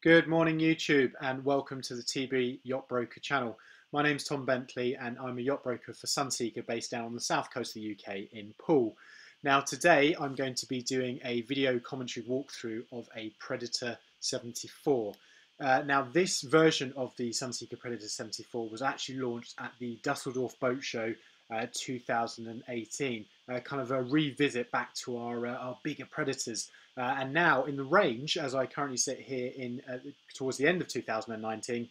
Good morning YouTube and welcome to the TB Yacht Broker channel. My name's Tom Bentley and I'm a yacht broker for Sunseeker based down on the south coast of the UK in Poole. Now today I'm going to be doing a video commentary walkthrough of a Predator 74. Now this version of the Sunseeker Predator 74 was actually launched at the Dusseldorf Boat Show 2018, kind of a revisit back to our bigger Predators. And now in the range, as I currently sit here in towards the end of 2019,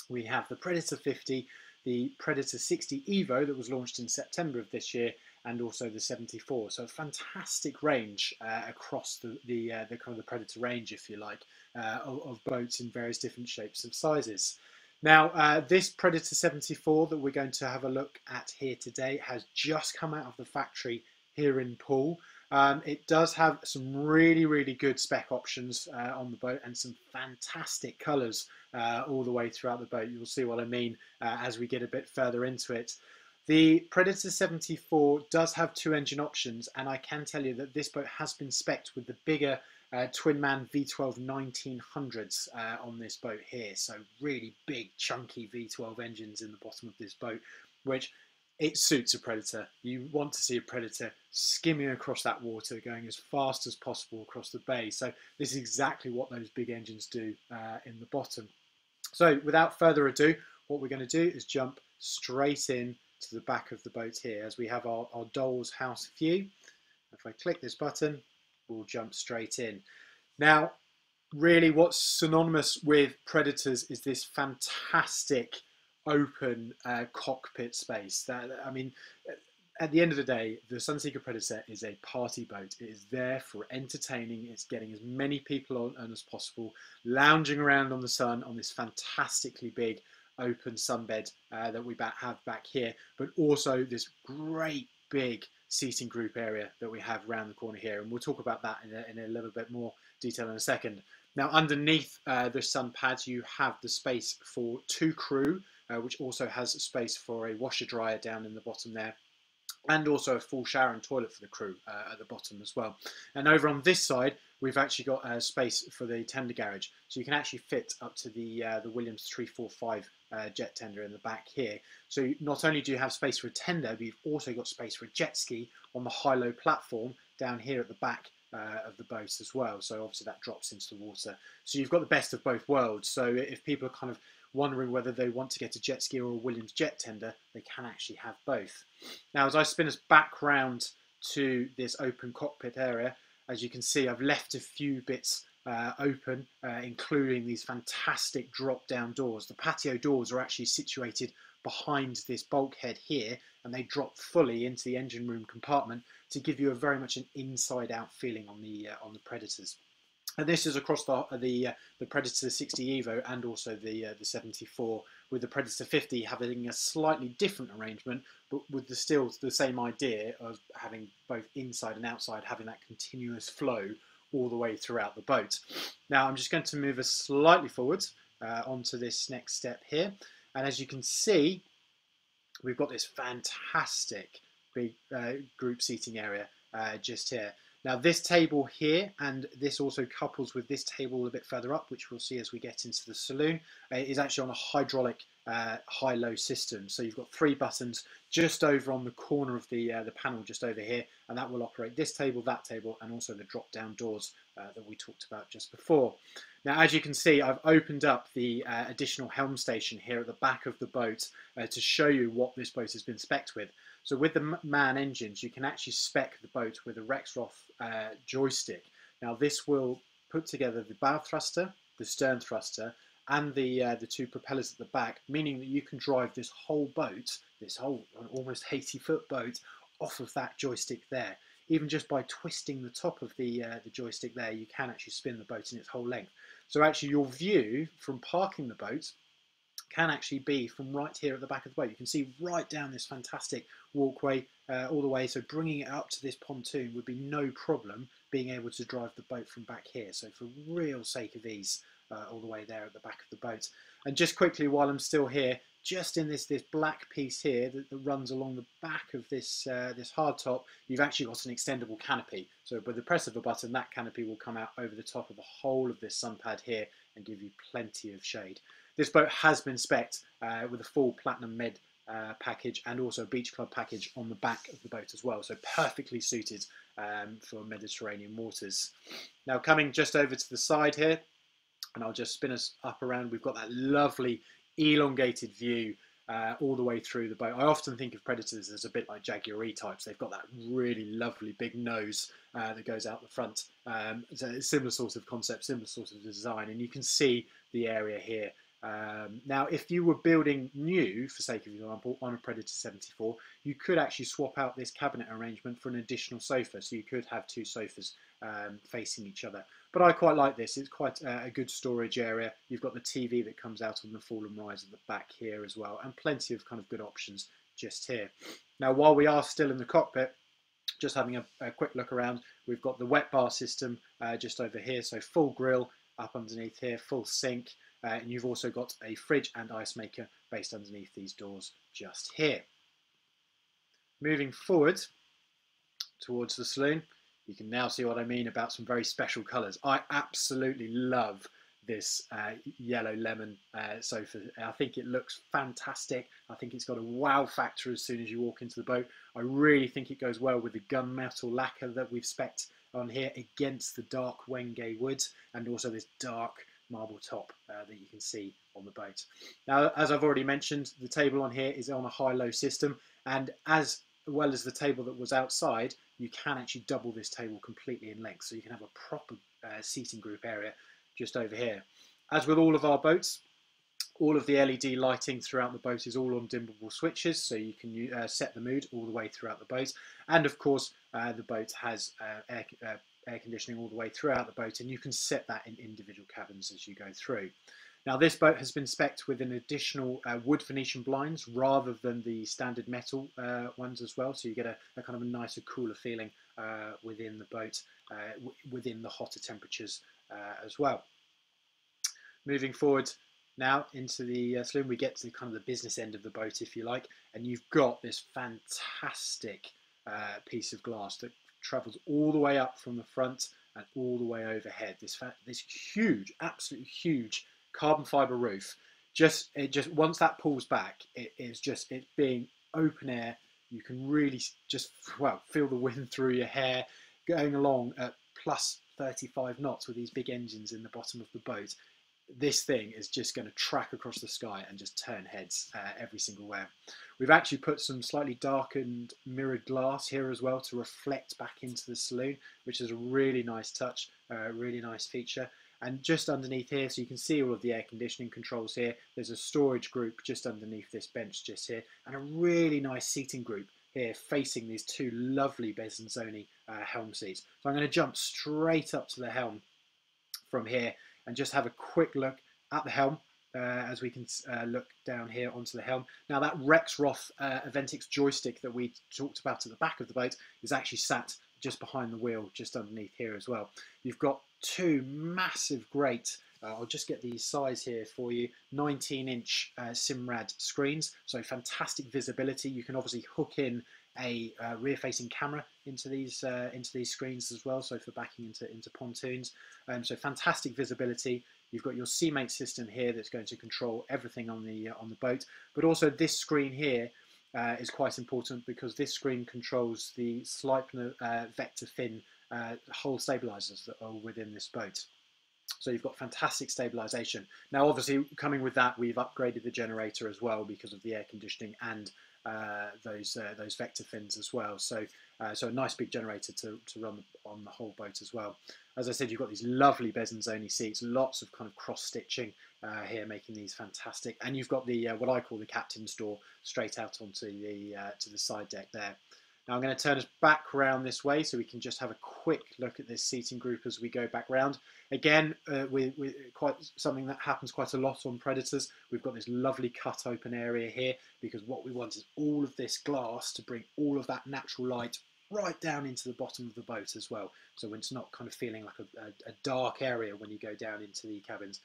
we have the Predator 50, the Predator 60 Evo that was launched in September of this year, and also the 74. So a fantastic range across the kind of the Predator range, if you like, of boats in various different shapes and sizes. Now, this Predator 74 that we're going to have a look at here today has just come out of the factory here in Poole. It does have some really good spec options on the boat and some fantastic colours all the way throughout the boat. You'll see what I mean as we get a bit further into it. The Predator 74 does have two engine options, and I can tell you that this boat has been spec'd with the bigger Twin-Man V12 1900s on this boat here. So really big chunky V12 engines in the bottom of this boat, which it suits a Predator. You want to see a Predator skimming across that water, going as fast as possible across the bay. So this is exactly what those big engines do in the bottom. So without further ado, what we're going to do is jump straight in to the back of the boat here, as we have our Doll's House view. If I click this button, we'll jump straight in. Now, really what's synonymous with Predators is this fantastic open cockpit space. I mean, at the end of the day, the Sunseeker Predator is a party boat. It is there for entertaining. It's getting as many people on as possible, lounging around on the sun on this fantastically big open sunbed that we have back here, but also this great big seating group area that we have around the corner here, and we'll talk about that in a little bit more detail in a second. Now, underneath the sun pads, you have the space for two crew, which also has space for a washer dryer down in the bottom there, and also a full shower and toilet for the crew at the bottom as well. And over on this side, we've actually got a space for the tender garage, so you can actually fit up to the Williams 345 jet tender in the back here. So not only do you have space for a tender, but you've also got space for a jet ski on the high-low platform down here at the back of the boat as well. So obviously that drops into the water. So you've got the best of both worlds. So if people are kind of wondering whether they want to get a jet ski or a Williams jet tender, they can actually have both. Now, as I spin us back round to this open cockpit area, as you can see, I've left a few bits open, including these fantastic drop-down doors. The patio doors are actually situated behind this bulkhead here, and they drop fully into the engine room compartment to give you a very much an inside-out feeling on the Predators. And this is across the Predator 60 Evo and also the 74, with the Predator 50 having a slightly different arrangement, but with still the same idea of having both inside and outside, having that continuous flow all the way throughout the boat. Now I'm just going to move us slightly forward onto this next step here, and as you can see, we've got this fantastic big group seating area just here. Now this table here, and this also couples with this table a bit further up, which we'll see as we get into the saloon, is actually on a hydraulic high-low system. So you've got three buttons just over on the corner of the panel just over here, and that will operate this table, that table, and also the drop-down doors that we talked about just before. Now, as you can see, I've opened up the additional helm station here at the back of the boat to show you what this boat has been spec'd with. So with the MAN engines, you can actually spec the boat with a Rexroth joystick. Now this will put together the bow thruster, the stern thruster, and the two propellers at the back, meaning that you can drive this whole boat, this whole almost 80-foot boat, off of that joystick there. Even just by twisting the top of the joystick there, you can actually spin the boat in its whole length. So actually your view from parking the boat can actually be from right here at the back of the boat. You can see right down this fantastic walkway all the way, so bringing it up to this pontoon would be no problem being able to drive the boat from back here. So for real sake of ease, all the way there at the back of the boat. And just quickly, while I'm still here, just in this black piece here that runs along the back of this this hardtop, you've actually got an extendable canopy. So with the press of a button, that canopy will come out over the top of the whole of this sun pad here and give you plenty of shade. This boat has been spec'd with a full Platinum Med package and also a Beach Club package on the back of the boat as well, so perfectly suited for Mediterranean waters. Now coming just over to the side here, and I'll just spin us up around, we've got that lovely elongated view all the way through the boat. I often think of Predators as a bit like Jaguar E-types. They've got that really lovely big nose that goes out the front. So it's a similar sort of concept, similar sort of design, and you can see the area here. Now, if you were building new, for sake of example, on a Predator 74, you could actually swap out this cabinet arrangement for an additional sofa. So you could have two sofas facing each other. But I quite like this. It's quite a good storage area. You've got the TV that comes out on the fall and rise at the back here as well, and plenty of kind of good options just here. Now, while we are still in the cockpit, just having a quick look around, we've got the wet bar system just over here. So full grill up underneath here, full sink. And you've also got a fridge and ice maker based underneath these doors just here. Moving forward towards the saloon, you can now see what I mean about some very special colours. I absolutely love this yellow lemon sofa. I think it looks fantastic. I think it's got a wow factor as soon as you walk into the boat. I really think it goes well with the gunmetal lacquer that we've spec'd on here against the dark Wenge wood and also this dark marble top that you can see on the boat. Now, as I've already mentioned, the table on here is on a high-low system, and as well as the table that was outside, you can actually double this table completely in length, so you can have a proper seating group area just over here. As with all of our boats, all of the LED lighting throughout the boat is all on dimmable switches, so you can set the mood all the way throughout the boat. And of course, the boat has air conditioning all the way throughout the boat, and you can set that in individual cabins as you go through. Now, this boat has been spec'd with an additional wood Venetian blinds rather than the standard metal ones as well, so you get a kind of a nicer, cooler feeling within the boat, within the hotter temperatures as well. Moving forward now into the saloon, we get to kind of the business end of the boat, if you like, and you've got this fantastic piece of glass that travels all the way up from the front and all the way overhead. This huge, absolutely huge carbon fibre roof. Just once that pulls back, it's being open air. You can really just feel the wind through your hair, going along at plus 35 knots with these big engines in the bottom of the boat. This thing is just going to track across the sky and just turn heads every single way. We've actually put some slightly darkened mirrored glass here as well to reflect back into the saloon, which is a really nice touch, really nice feature. And just underneath here, so you can see all of the air conditioning controls here, there's a storage group just underneath this bench just here, and a really nice seating group here facing these two lovely Besanzoni helm seats. So I'm going to jump straight up to the helm from here and just have a quick look at the helm as we can look down here onto the helm. Now, that Rexroth Aventix joystick that we talked about at the back of the boat is actually sat just behind the wheel, just underneath here as well. You've got two massive great, I'll just get the size here for you, 19-inch Simrad screens, so fantastic visibility. You can obviously hook in a rear-facing camera into these screens as well, so for backing into pontoons. So fantastic visibility. You've got your Seamate system here that's going to control everything on the boat, but also this screen here is quite important because this screen controls the Sleipner vector fin hull stabilizers that are within this boat. So you've got fantastic stabilization. Now, obviously, coming with that, we've upgraded the generator as well because of the air conditioning and those vector fins as well. So a nice big generator to run on the whole boat as well. As I said, you've got these lovely Besanzoni seats, lots of kind of cross stitching here, making these fantastic. And you've got the what I call the captain's door straight out onto the to the side deck there. Now I'm going to turn us back around this way so we can just have a quick look at this seating group as we go back round. Again, with quite something that happens quite a lot on Predators. We've got this lovely cut open area here because what we want is all of this glass to bring all of that natural light right down into the bottom of the boat as well. So when it's not kind of feeling like a dark area when you go down into the cabins.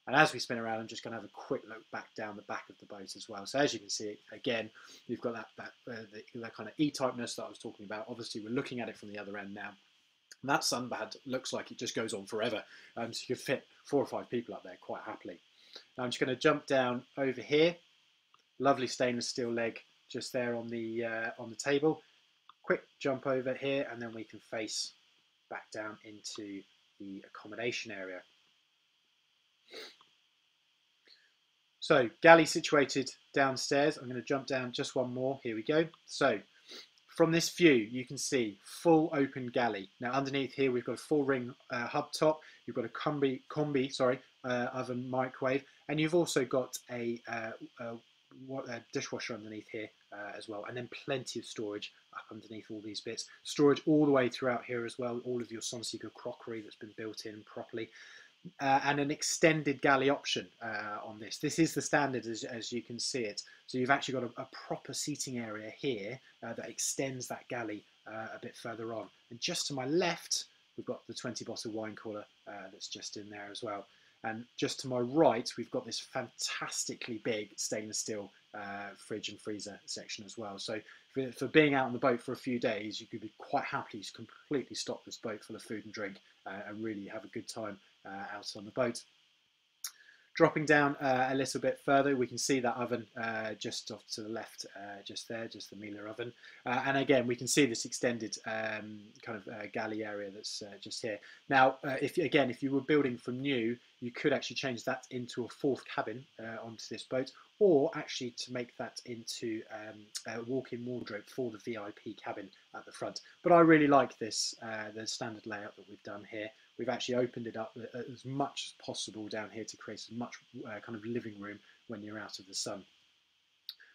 And as we spin around, I'm just going to have a quick look back down the back of the boat as well. So as you can see, again, you've got that kind of E-typeness that I was talking about. Obviously, we're looking at it from the other end now. And that sunbed looks like it just goes on forever. So you could fit 4 or 5 people up there quite happily. Now I'm just going to jump down over here. Lovely stainless steel leg just there on the table. Quick jump over here, and then we can face back down into the accommodation area. So galley situated downstairs. I'm going to jump down just one more. Here we go. So from this view, you can see full open galley. Now underneath here, we've got a 4-ring hub top. You've got a combi oven microwave, and you've also got a dishwasher underneath here as well, and then plenty of storage up underneath all these bits. Storage all the way throughout here as well. All of your Sunseeker crockery that's been built in properly. And an extended galley option on this. This is the standard as you can see it. So you've actually got a proper seating area here that extends that galley a bit further on. And just to my left, we've got the 20-bottle wine cooler that's just in there as well. And just to my right, we've got this fantastically big stainless steel fridge and freezer section as well. So for being out on the boat for a few days, you could be quite happy to completely stock this boat full of food and drink and really have a good time out on the boat. Dropping down a little bit further, we can see that oven just off to the left, just there, just the Miele oven. And again, we can see this extended kind of galley area that's just here. Now, if you were building from new, you could actually change that into a 4th cabin onto this boat, or actually to make that into a walk-in wardrobe for the VIP cabin at the front. But I really like this, the standard layout that we've done here. We've actually opened it up as much as possible down here to create as much kind of living room when you're out of the sun.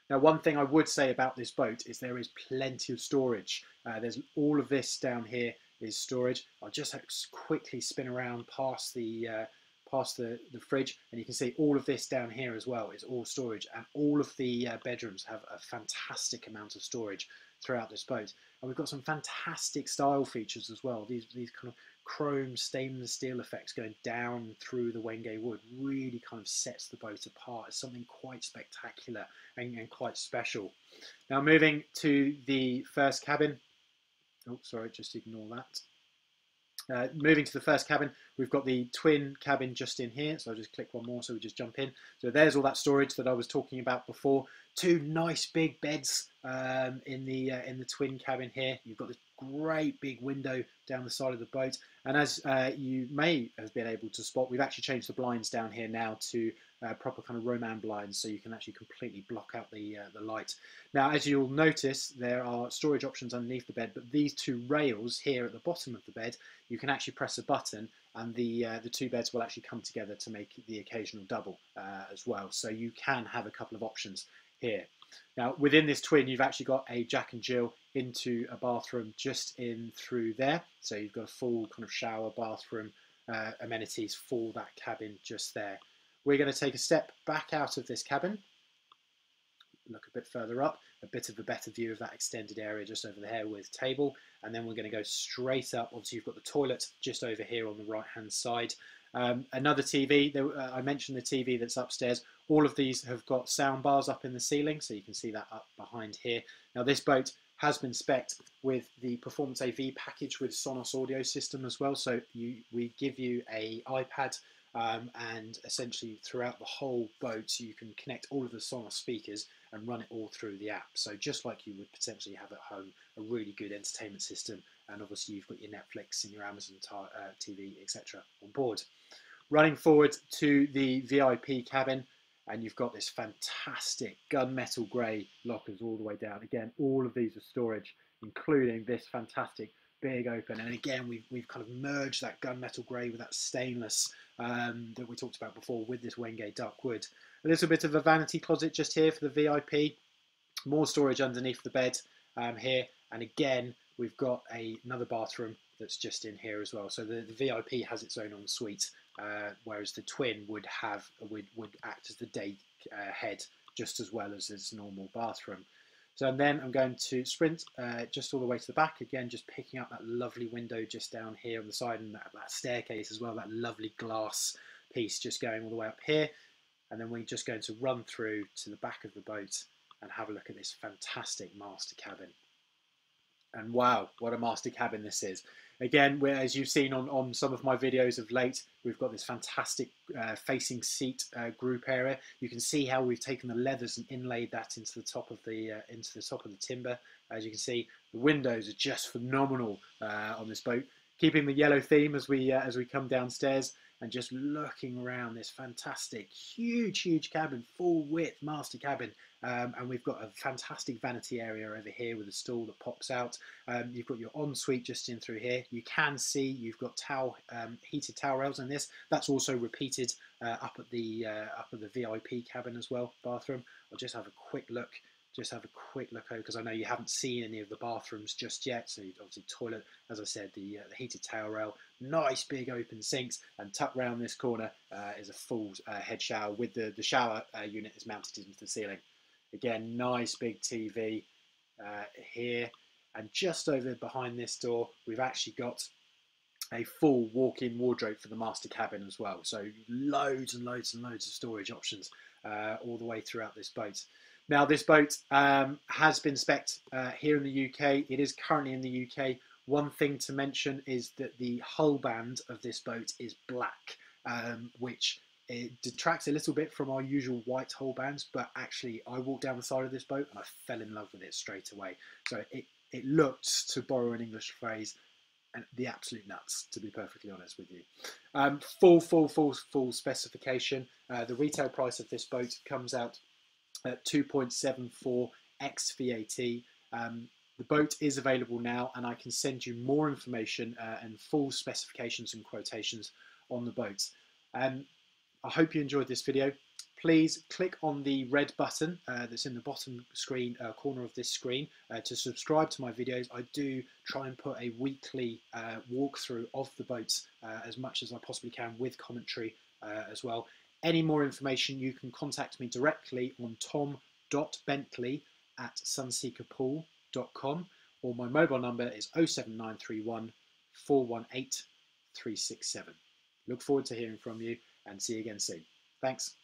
Now, one thing I would say about this boat is there is plenty of storage. There's all of this down here is storage. I'll just quickly spin around past the fridge, and you can see all of this down here as well is all storage, and all of the bedrooms have a fantastic amount of storage throughout this boat. And we've got some fantastic style features as well. These kind of chrome stainless steel effects going down through the Wenge wood really kind of sets the boat apart as something quite spectacular and quite special. Now moving to the first cabin. Oh, sorry, just ignore that. Moving to the first cabin, we've got the twin cabin just in here. So I'll just click one more so we just jump in. So there's all that storage that I was talking about before. 2 nice big beds in the twin cabin here. You've got this great big window down the side of the boat. And as you may have been able to spot, we've actually changed the blinds down here now to proper kind of Roman blinds, so you can actually completely block out the light. Now, as you'll notice, there are storage options underneath the bed, but these 2 rails here at the bottom of the bed, you can actually press a button, and the 2 beds will actually come together to make the occasional double as well. So you can have a couple of options here. Now, within this twin, you've actually got a Jack and Jill into a bathroom just in through there. So you've got a full kind of shower, bathroom, amenities for that cabin just there. We're going to take a step back out of this cabin, look a bit further up, a bit of a better view of that extended area just over there with table, and then we're going to go straight up. Obviously, you've got the toilet just over here on the right-hand side. Another TV, I mentioned the TV that's upstairs. All of these have got sound bars up in the ceiling, so you can see that up behind here. Now, this boat has been spec'd with the Performance AV package with Sonos audio system as well. So we give you a iPad, and essentially throughout the whole boat you can connect all of the Sonos speakers and run it all through the app. So just like you would potentially have at home, a really good entertainment system, and obviously you've got your Netflix and your Amazon TV, etc. on board. Running forward to the VIP cabin, and you've got this fantastic gunmetal grey lockers all the way down. Again, all of these are storage, including this fantastic big open. And again, we've kind of merged that gunmetal grey with that stainless that we talked about before with this Wenge dark wood. A little bit of a vanity closet just here for the VIP. More storage underneath the bed here. And again, we've got another bathroom that's just in here as well. So the VIP has its own ensuite, whereas the twin would act as the day head just as well as its normal bathroom. So and then I'm going to sprint just all the way to the back, again just picking up that lovely window just down here on the side, and that staircase as well, that lovely glass piece just going all the way up here. And then we're just going to run through to the back of the boat and have a look at this fantastic master cabin. And wow, what a master cabin this is. Again, as you've seen on some of my videos of late, we've got this fantastic facing seat group area. You can see how we've taken the leathers and inlaid that into the top of the timber. As you can see, the windows are just phenomenal on this boat. Keeping the yellow theme as we come downstairs, and just looking around this fantastic, huge cabin, full width master cabin. And we've got a fantastic vanity area over here with a stool that pops out. You've got your ensuite just in through here. You can see you've got heated towel rails in this. That's also repeated up at the VIP cabin as well, bathroom. I'll just have a quick look. Over, because I know you haven't seen any of the bathrooms just yet. So obviously toilet, as I said, the heated towel rail, nice big open sinks, and tucked round this corner is a full head shower with the shower unit is mounted into the ceiling. Again, nice big TV here, and just over behind this door, we've actually got a full walk-in wardrobe for the master cabin as well. So loads and loads and loads of storage options all the way throughout this boat. Now, this boat has been spec'd here in the UK. It is currently in the UK. One thing to mention is that the hull band of this boat is black, which it detracts a little bit from our usual white hull bands, but actually I walked down the side of this boat and I fell in love with it straight away. So it looked, to borrow an English phrase, and the absolute nuts, to be perfectly honest with you. Full specification. The retail price of this boat comes out at 2.74 ex VAT. The boat is available now, and I can send you more information and full specifications and quotations on the boat. I hope you enjoyed this video. Please click on the red button that's in the bottom screen corner of this screen to subscribe to my videos. I do try and put a weekly walkthrough of the boats as much as I possibly can, with commentary as well. Any more information, you can contact me directly on tom.bentley@sunseekerpool.com, or my mobile number is 07931 418 367. Look forward to hearing from you, and see you again soon. Thanks.